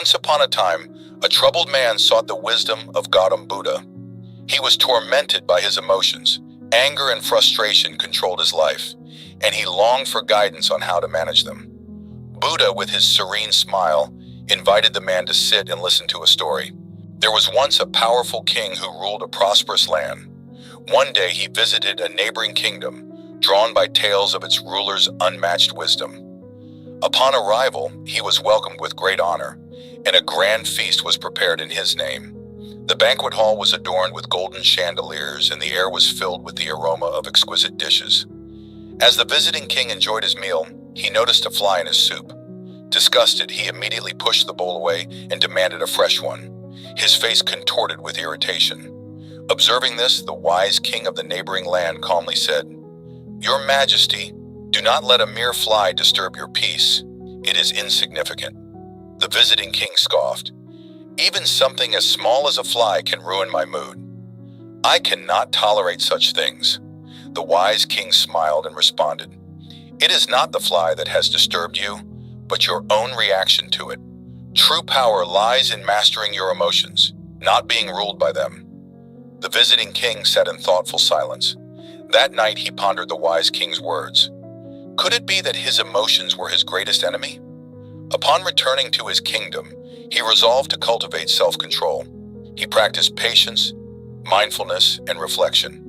Once upon a time, a troubled man sought the wisdom of Gautam Buddha. He was tormented by his emotions. Anger and frustration controlled his life, and he longed for guidance on how to manage them. Buddha, with his serene smile, invited the man to sit and listen to a story. There was once a powerful king who ruled a prosperous land. One day he visited a neighboring kingdom, drawn by tales of its ruler's unmatched wisdom. Upon arrival, he was welcomed with great honor, and a grand feast was prepared in his name. The banquet hall was adorned with golden chandeliers, and the air was filled with the aroma of exquisite dishes. As the visiting king enjoyed his meal, he noticed a fly in his soup. Disgusted, he immediately pushed the bowl away and demanded a fresh one, his face contorted with irritation. Observing this, the wise king of the neighboring land calmly said, "Your Majesty, do not let a mere fly disturb your peace. It is insignificant." The visiting king scoffed. "Even something as small as a fly can ruin my mood. I cannot tolerate such things." The wise king smiled and responded, "It is not the fly that has disturbed you, but your own reaction to it. True power lies in mastering your emotions, not being ruled by them." The visiting king sat in thoughtful silence. That night he pondered the wise king's words. Could it be that his emotions were his greatest enemy? Upon returning to his kingdom, he resolved to cultivate self-control. He practiced patience, mindfulness, and reflection.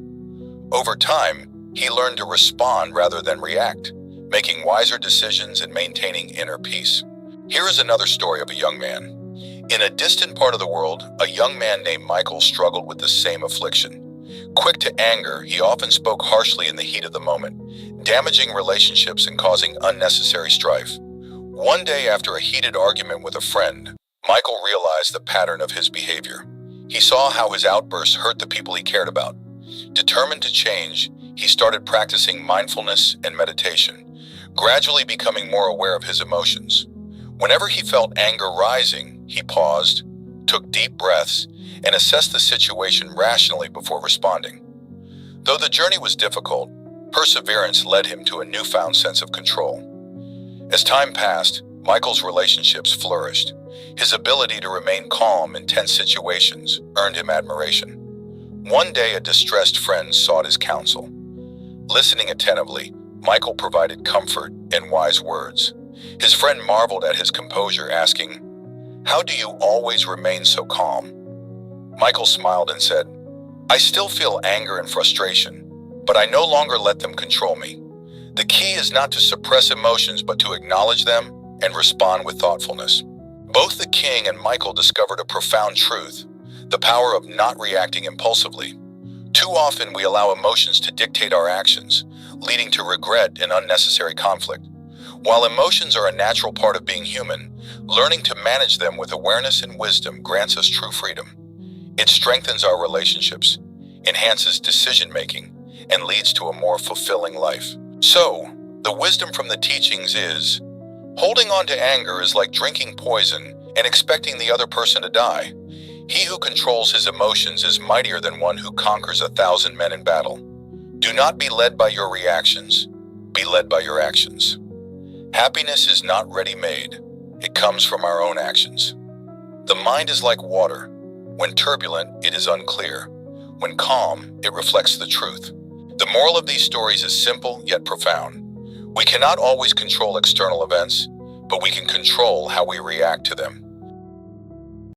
Over time, he learned to respond rather than react, making wiser decisions and maintaining inner peace. Here is another story of a young man. In a distant part of the world, a young man named Michael struggled with the same affliction. Quick to anger, he often spoke harshly in the heat of the moment, damaging relationships and causing unnecessary strife. One day, after a heated argument with a friend, Michael realized the pattern of his behavior. He saw how his outbursts hurt the people he cared about. Determined to change, he started practicing mindfulness and meditation, gradually becoming more aware of his emotions. Whenever he felt anger rising, he paused, took deep breaths, and assessed the situation rationally before responding. Though the journey was difficult, perseverance led him to a newfound sense of control. As time passed, Michael's relationships flourished. His ability to remain calm in tense situations earned him admiration. One day, a distressed friend sought his counsel. Listening attentively, Michael provided comfort and wise words. His friend marveled at his composure, asking, "How do you always remain so calm?" Michael smiled and said, "I still feel anger and frustration, but I no longer let them control me. The key is not to suppress emotions, but to acknowledge them and respond with thoughtfulness." Both the king and Michael discovered a profound truth: the power of not reacting impulsively. Too often we allow emotions to dictate our actions, leading to regret and unnecessary conflict. While emotions are a natural part of being human, learning to manage them with awareness and wisdom grants us true freedom. It strengthens our relationships, enhances decision-making, and leads to a more fulfilling life. So, the wisdom from the teachings is, holding on to anger is like drinking poison and expecting the other person to die. He who controls his emotions is mightier than one who conquers 1,000 men in battle. Do not be led by your reactions, be led by your actions. Happiness is not ready-made. It comes from our own actions. The mind is like water. When turbulent, it is unclear. When calm, it reflects the truth. The moral of these stories is simple yet profound. We cannot always control external events, but we can control how we react to them.